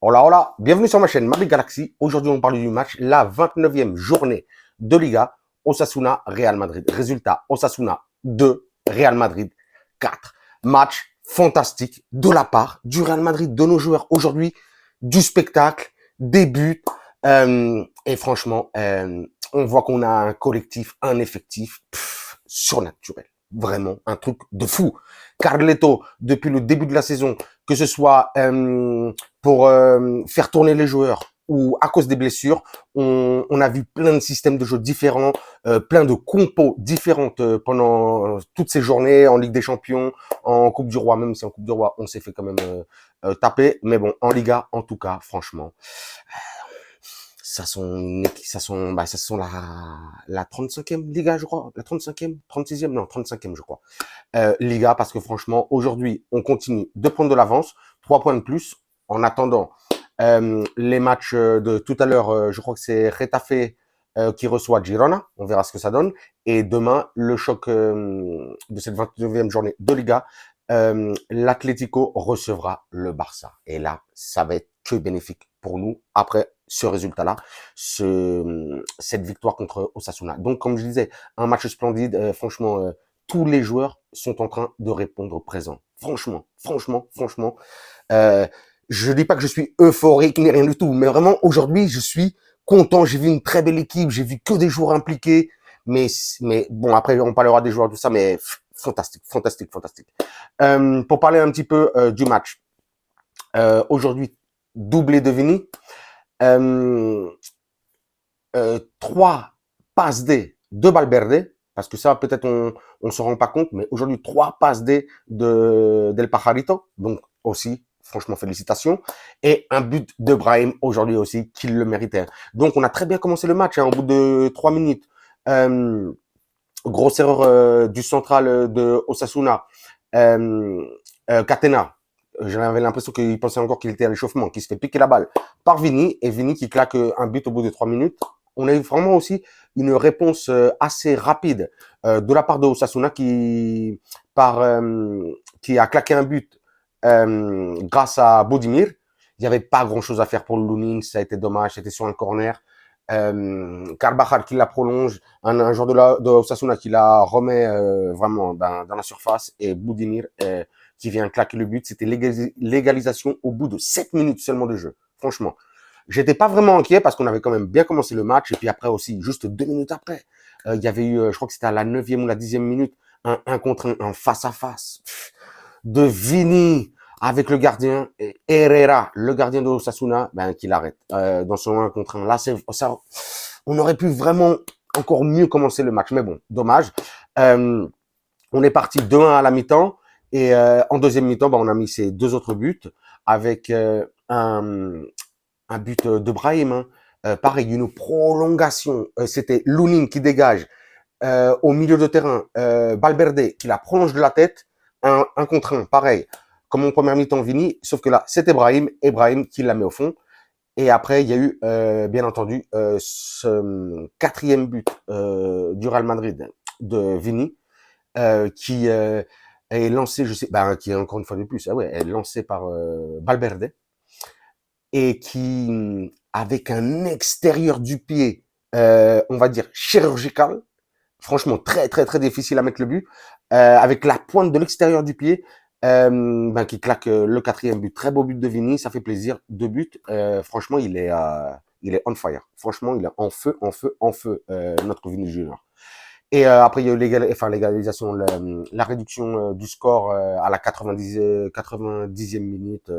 Hola, hola, bienvenue sur ma chaîne Madrid Galaxy. Aujourd'hui, on parle du match, la 29e journée de Liga, Osasuna-Real Madrid. Résultat, Osasuna 2, Real Madrid 4. Match fantastique de la part du Real Madrid, de nos joueurs aujourd'hui, du spectacle, des buts. Et franchement, on voit qu'on a un collectif, un effectif surnaturel. Vraiment, un truc de fou. Carleto, depuis le début de la saison, que ce soit pour faire tourner les joueurs ou à cause des blessures, on a vu plein de systèmes de jeu différents, plein de compos différentes pendant toutes ces journées en Ligue des Champions, en Coupe du Roi, même si en Coupe du Roi, on s'est fait quand même taper. Mais bon, en Liga, en tout cas, franchement, ça sont la 35e Liga, je crois, la 35e, 36e, non, 35e, je crois. Liga, parce que franchement, aujourd'hui, on continue de prendre de l'avance, 3 points de plus, en attendant les matchs de tout à l'heure, je crois que c'est Retafe qui reçoit Girona, on verra ce que ça donne, et demain, le choc de cette 29e journée de Liga, l'Atlético recevra le Barça. Et là, ça va être que bénéfique pour nous après ce résultat-là, cette victoire contre Osasuna. Donc, comme je disais, un match splendide, franchement, tous les joueurs sont en train de répondre présent. Franchement, franchement, franchement. Je dis pas que je suis euphorique ni rien du tout, mais vraiment aujourd'hui, je suis content. J'ai vu une très belle équipe, j'ai vu que des joueurs impliqués. Mais bon, après on parlera des joueurs tout ça, mais fantastique, fantastique, fantastique. Pour parler un petit peu du match, aujourd'hui doublé de Vini, 3 passes D de Valverde, parce que ça peut-être on se rend pas compte, mais aujourd'hui 3 passes D de Del Pajarito, donc aussi franchement félicitations, et un but de Brahim aujourd'hui aussi qu'il le méritait. Donc on a très bien commencé le match hein, au bout de 3 minutes. Grosse erreur du central de Osasuna, Catena. J'avais l'impression qu'il pensait encore qu'il était à l'échauffement, qu'il se fait piquer la balle par Vini, et Vini qui claque un but au bout de 3 minutes. On a eu vraiment aussi une réponse assez rapide de la part de Osasuna qui a claqué un but grâce à Bodimir. Il n'y avait pas grand-chose à faire pour le Lunin, ça a été dommage, c'était sur un corner. Carvajal qui la prolonge, un joueur de Osasuna qui la remet vraiment dans la surface, et Boudimir qui vient claquer le but. C'était l'égalisation au bout de 7 minutes seulement de jeu. Franchement, j'étais pas vraiment inquiet parce qu'on avait quand même bien commencé le match, et puis après aussi, juste 2 minutes après, il y avait eu, je crois que c'était à la 9e ou la 10e minute, un contre un face à face de Vini avec le gardien, et Herrera, le gardien de Osasuna, qui l'arrête dans son 1 contre 1. Là, ça, on aurait pu vraiment encore mieux commencer le match, mais bon, dommage. On est parti 2-1 à la mi-temps, et en deuxième mi-temps, on a mis ces 2 autres buts avec un but de Brahim. Hein. Pareil, une prolongation. C'était Lunin qui dégage au milieu de terrain. Valverde qui la prolonge de la tête. Un contre un, pareil. Comme en première mi-temps, Vini. Sauf que là, c'était Brahim qui la met au fond. Et après, il y a eu, bien entendu, ce 4e but du Real Madrid de Vini, qui est lancé, je sais, qui est encore une fois de plus, est lancé par Valverde, et qui, avec un extérieur du pied, on va dire chirurgical, franchement très très très difficile à mettre le but, avec la pointe de l'extérieur du pied, qui claque le 4e but. Très beau but de Vini, ça fait plaisir. 2 buts, franchement il est on fire. Franchement il est en feu, en feu, en feu, notre Vini Junior. Et après il y a eu l'égalisation, la réduction du score à la 90e minute.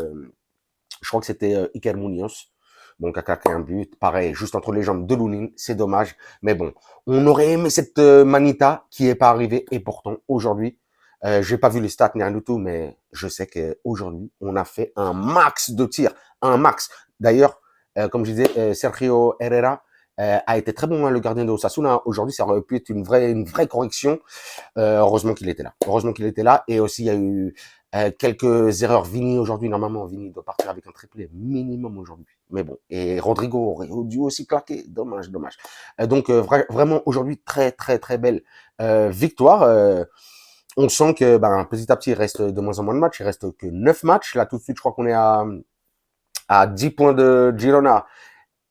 Je crois que c'était Iker Munoz, donc a claqué un but, pareil, juste entre les jambes de Lunin, c'est dommage, mais bon, on aurait aimé cette Manita qui est pas arrivée, et pourtant aujourd'hui, j'ai pas vu les stats ni rien du tout, mais je sais qu'aujourd'hui, on a fait un max de tirs, un max. D'ailleurs, comme je disais, Sergio Herrera a été très bon, hein, le gardien de Osasuna. Aujourd'hui, ça aurait pu être une vraie correction. Heureusement qu'il était là. Heureusement qu'il était là. Et aussi, il y a eu quelques erreurs. Vini aujourd'hui, normalement, Vini doit partir avec un triplé minimum aujourd'hui. Mais bon, et Rodrigo aurait dû aussi claquer. Dommage, dommage. Donc, vraiment, aujourd'hui, très, très, très belle victoire. On sent que petit à petit, il reste de moins en moins de matchs. Il reste que 9 matchs. Là, tout de suite, je crois qu'on est à à 10 points de Girona.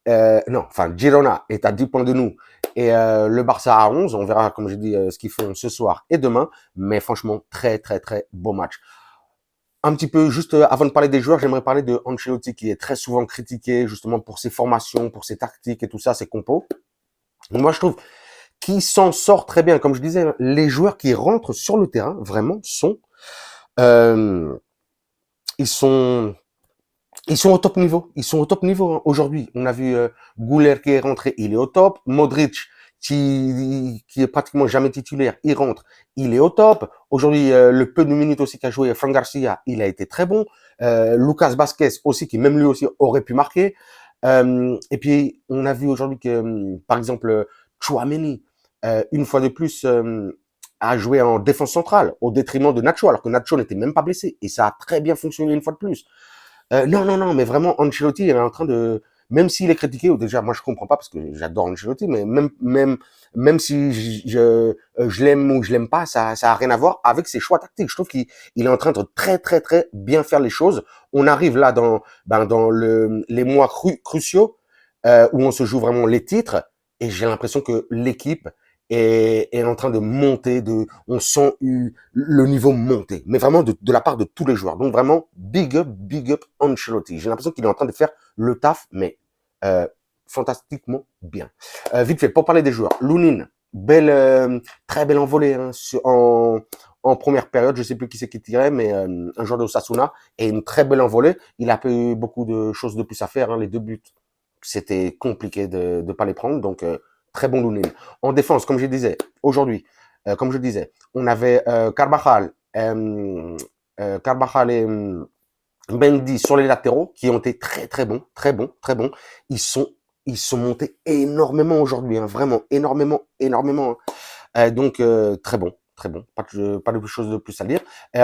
Non, enfin, Girona est à 10 points de nous. Et le Barça à 11. On verra, comme j'ai dit, ce qu'ils font ce soir et demain. Mais franchement, très, très, très beau match. Un petit peu, juste avant de parler des joueurs, j'aimerais parler de Ancelotti, qui est très souvent critiqué, justement, pour ses formations, pour ses tactiques et tout ça, ses compos. Moi, je trouve qu'il s'en sort très bien. Comme je disais, les joueurs qui rentrent sur le terrain, vraiment, euh, ils sont, ils sont au top niveau. Ils sont au top niveau, hein. Aujourd'hui, on a vu Gouler qui est rentré, il est au top. Modric, qui est pratiquement jamais titulaire, il rentre, il est au top. Aujourd'hui, le peu de minutes aussi qu'a joué Fran Garcia, il a été très bon. Lucas Vasquez aussi, qui même lui aussi aurait pu marquer. Et puis, on a vu aujourd'hui que, par exemple, Tchouaméni, une fois de plus, a joué en défense centrale au détriment de Nacho, alors que Nacho n'était même pas blessé. Et ça a très bien fonctionné une fois de plus. Non, non, non, mais vraiment, Ancelotti, il est en train de, même s'il est critiqué, ou déjà, moi, je comprends pas parce que j'adore Ancelotti, mais même si je l'aime ou je l'aime pas, ça a rien à voir avec ses choix tactiques. Je trouve qu'il est en train de très, très, très bien faire les choses. On arrive là dans les mois cruciaux, où on se joue vraiment les titres, et j'ai l'impression que l'équipe est en train de monter, on sent le niveau monter, mais vraiment de la part de tous les joueurs. Donc vraiment, big up Ancelotti. J'ai l'impression qu'il est en train de faire le taf, mais euh, fantastiquement bien. Vite fait, pour parler des joueurs, Lunin, très belle envolée hein, en première période. Je sais plus qui c'est qui tirait, mais un joueur de Osasuna et une très belle envolée. Il a pas eu beaucoup de choses de plus à faire. Hein, les 2 buts, c'était compliqué de pas les prendre, donc très bon Lunin. En défense, comme je disais, aujourd'hui, comme je disais, on avait Carvajal et Mendy sur les latéraux qui ont été très très bons, très bons, très bons. Ils sont ils sont montés énormément aujourd'hui, hein, vraiment énormément, énormément. Donc très bon, très bon. Pas de chose de plus à dire.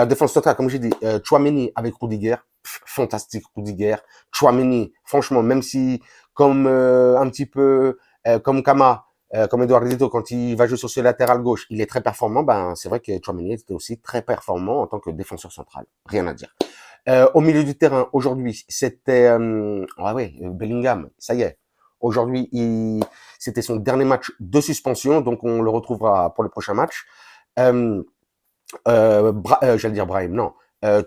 Défense centrale, comme j'ai dit, Tchouaméni avec Rudiger, fantastique Rudiger. Tchouaméni, franchement, même si comme un petit peu comme Kama, comme Eduardito, quand il va jouer sur ce latéral gauche, il est très performant. Ben c'est vrai que Tchouaméni était aussi très performant en tant que défenseur central. Rien à dire. Au milieu du terrain, aujourd'hui, c'était ouais, Bellingham, ça y est. Aujourd'hui, c'était son dernier match de suspension, donc on le retrouvera pour le prochain match. J'allais dire Brahim, non.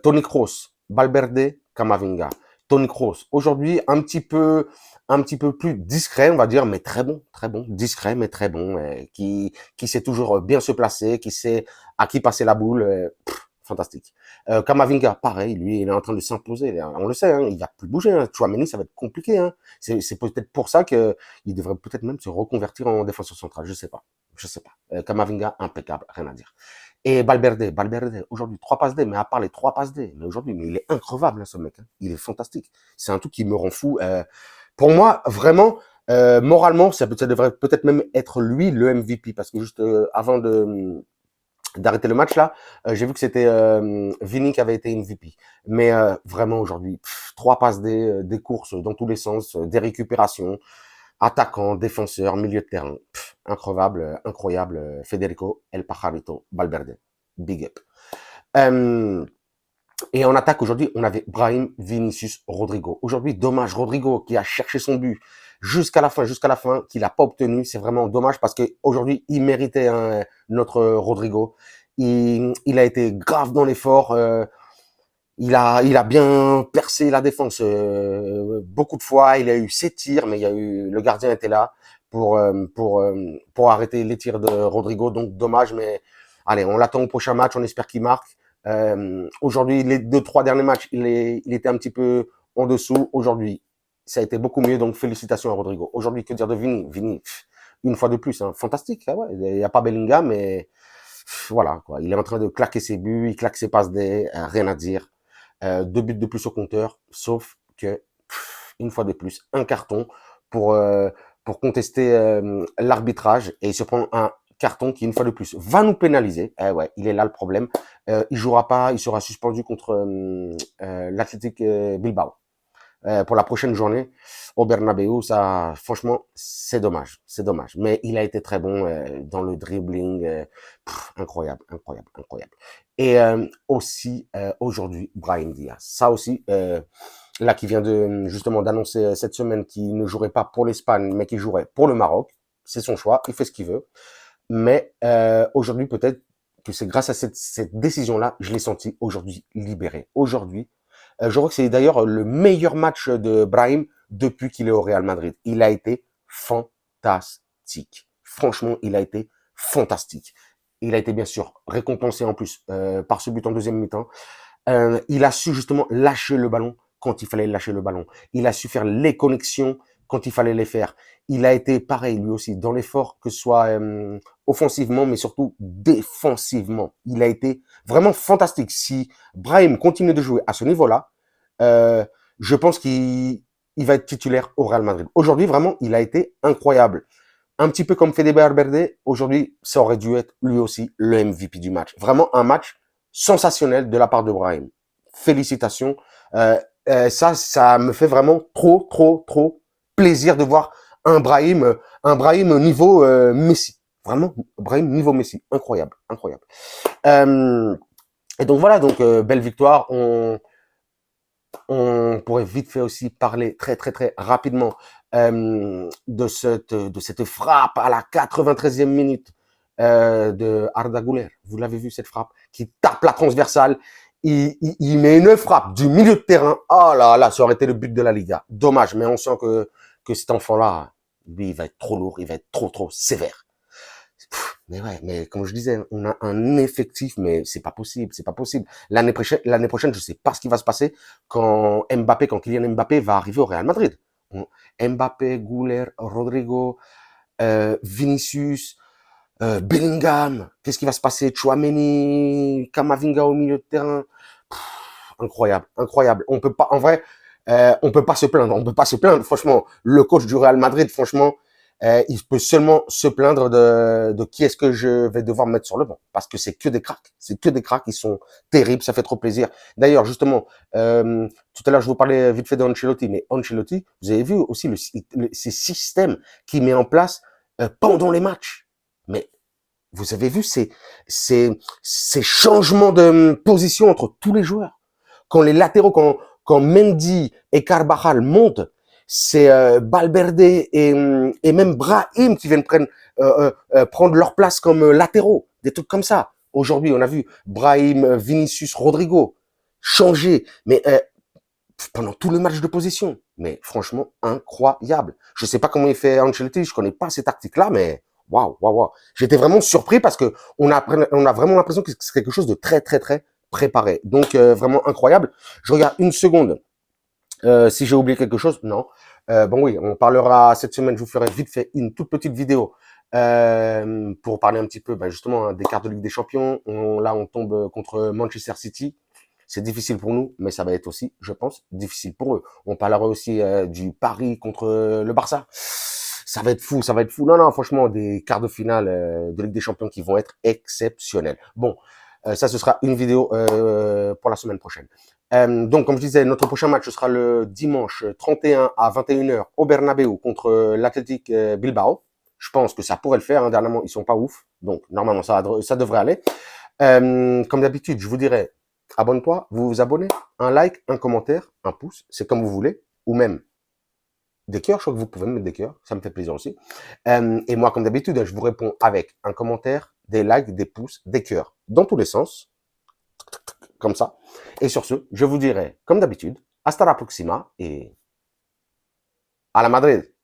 Toni Kroos, Valverde, Camavinga. Toni Kroos, aujourd'hui, un petit peu plus discret, on va dire, mais très bon, discret, mais très bon, qui sait toujours bien se placer, qui sait à qui passer la boule, fantastique. Camavinga, pareil, lui, il est en train de s'imposer. On le sait, hein, il va plus bouger. Hein. Tchouaméni, ça va être compliqué. Hein. C'est peut-être pour ça que il devrait peut-être même se reconvertir en défenseur central. Je sais pas. Je sais pas. Camavinga, impeccable, rien à dire. Et Valverde, aujourd'hui, 3 passes D, mais à part les 3 passes D, mais aujourd'hui, mais il est increvable, hein, ce mec. Hein. Il est fantastique. C'est un truc qui me rend fou. Pour moi, vraiment, moralement, ça devrait peut-être même être lui le MVP, parce que juste avant d'arrêter le match là, j'ai vu que c'était Vini qui avait été MVP. Mais vraiment aujourd'hui, 3 passes des courses dans tous les sens, des récupérations, attaquant, défenseur, milieu de terrain, incroyable, Federico El Pajarito Valverde, big up. Et en attaque aujourd'hui, on avait Brahim, Vinicius, Rodrigo. Aujourd'hui, dommage, Rodrigo qui a cherché son but jusqu'à la fin, qu'il n'a pas obtenu. C'est vraiment dommage parce que aujourd'hui, il méritait notre Rodrigo. Il a été grave dans l'effort. Il a bien percé la défense beaucoup de fois. Il a eu 7 tirs, mais le gardien était là pour arrêter les tirs de Rodrigo. Donc dommage, mais allez, on l'attend au prochain match. On espère qu'il marque. Aujourd'hui, les 2-3 derniers matchs, il était un petit peu en dessous. Aujourd'hui, ça a été beaucoup mieux. Donc félicitations à Rodrigo. Aujourd'hui, que dire de Vini? Vini, une fois de plus, hein, fantastique. Ah ouais, il n'y a pas Bellingham, mais voilà quoi. Il est en train de claquer ses buts, il claque ses passes D, rien à dire. 2 buts de plus au compteur, sauf que, une fois de plus, un carton pour, euh, pour contester l'arbitrage, et il se prend un carton qui, une fois de plus, va nous pénaliser. Eh ouais, il est là le problème. Il jouera pas, il sera suspendu contre l'Athletic Bilbao. Pour la prochaine journée au Bernabeu, ça, franchement, c'est dommage, c'est dommage. Mais il a été très bon dans le dribbling, incroyable, incroyable, incroyable. Et aussi aujourd'hui, Brahim Diaz. Ça aussi, là qui vient de justement d'annoncer cette semaine qu'il ne jouerait pas pour l'Espagne, mais qu'il jouerait pour le Maroc. C'est son choix, il fait ce qu'il veut. Mais aujourd'hui, peut-être que c'est grâce à cette décision-là, je l'ai senti aujourd'hui libéré. Aujourd'hui, je crois que c'est d'ailleurs le meilleur match de Brahim depuis qu'il est au Real Madrid. Il a été fantastique. Franchement, il a été fantastique. Il a été bien sûr récompensé en plus par ce but en deuxième mi-temps. Il a su justement lâcher le ballon quand il fallait lâcher le ballon. Il a su faire les connexions quand il fallait les faire. Il a été pareil lui aussi dans l'effort, que ce soit offensivement, mais surtout défensivement. Il a été vraiment fantastique. Si Brahim continue de jouer à ce niveau-là, je pense qu'il va être titulaire au Real Madrid. Aujourd'hui, vraiment, il a été incroyable. Un petit peu comme Fede Valverde, aujourd'hui, ça aurait dû être lui aussi le MVP du match. Vraiment un match sensationnel de la part de Brahim. Félicitations. Ça me fait vraiment trop plaisir de voir un Brahim niveau Messi. Vraiment, Brahim niveau Messi. Incroyable, incroyable. Et donc voilà, donc belle victoire. On pourrait vite fait aussi parler très rapidement de cette frappe à la 93e minute de Arda Güler. Vous l'avez vu, cette frappe qui tape la transversale. Il met une frappe du milieu de terrain. Oh là là, ça aurait été le but de la Liga. Dommage, mais on sent que cet enfant-là, lui, il va être trop lourd, il va être trop sévère. Mais ouais, mais comme je disais, on a un effectif, mais c'est pas possible, c'est pas possible. L'année prochaine, je sais pas ce qui va se passer quand Kylian Mbappé va arriver au Real Madrid. Mbappé, Güler, Rodrigo, Vinicius, Bellingham, qu'est-ce qui va se passer? Tchouaméni, Kamavinga au milieu de terrain. Incroyable, incroyable. On peut pas, en vrai, on peut pas se plaindre. On peut pas se plaindre. Franchement, le coach du Real Madrid, franchement, il peut seulement se plaindre de qui est-ce que je vais devoir mettre sur le banc. Parce que c'est que des cracks. C'est que des cracks. Ils sont terribles. Ça fait trop plaisir. D'ailleurs, justement, tout à l'heure, je vous parlais vite fait d'Ancelotti. Mais Ancelotti, vous avez vu aussi ces systèmes qu'il met en place pendant les matchs. Mais vous avez vu ces changements de position entre tous les joueurs. Quand les latéraux, quand Mendy et Carvajal montent, c'est Valverde et même Brahim qui viennent prendre leur place comme latéraux, des trucs comme ça. Aujourd'hui, on a vu Brahim, Vinicius, Rodrigo changer, mais pendant tout le match de position. Mais franchement, incroyable. Je sais pas comment il fait Ancelotti, je connais pas ces tactiques-là, mais waouh. J'étais vraiment surpris parce que on a vraiment l'impression que c'est quelque chose de très préparé. Donc vraiment incroyable. Je regarde une seconde. Si j'ai oublié quelque chose, non. Bon oui, on parlera cette semaine, je vous ferai vite fait une toute petite vidéo pour parler un petit peu justement des quarts de Ligue des Champions. Là, on tombe contre Manchester City. C'est difficile pour nous, mais ça va être aussi, je pense, difficile pour eux. On parlera aussi du Paris contre le Barça. Ça va être fou, ça va être fou. Non, franchement, des quarts de finale de Ligue des Champions qui vont être exceptionnels. Bon, ça, ce sera une vidéo pour la semaine prochaine. Donc, comme je disais, notre prochain match ce sera le dimanche 31 à 21h au Bernabeu contre l'Athletic Bilbao. Je pense que ça pourrait le faire. Hein. Dernièrement, ils sont pas ouf. Donc, normalement, ça devrait aller. Comme d'habitude, je vous dirais, abonne-toi, vous vous abonnez, un like, un commentaire, un pouce, c'est comme vous voulez, ou même des cœurs, je crois que vous pouvez me mettre des cœurs, ça me fait plaisir aussi. Et moi, comme d'habitude, je vous réponds avec un commentaire, des likes, des pouces, des cœurs, dans tous les sens, comme ça. Et sur ce, je vous dirai, comme d'habitude, hasta la próxima et à la Madrid.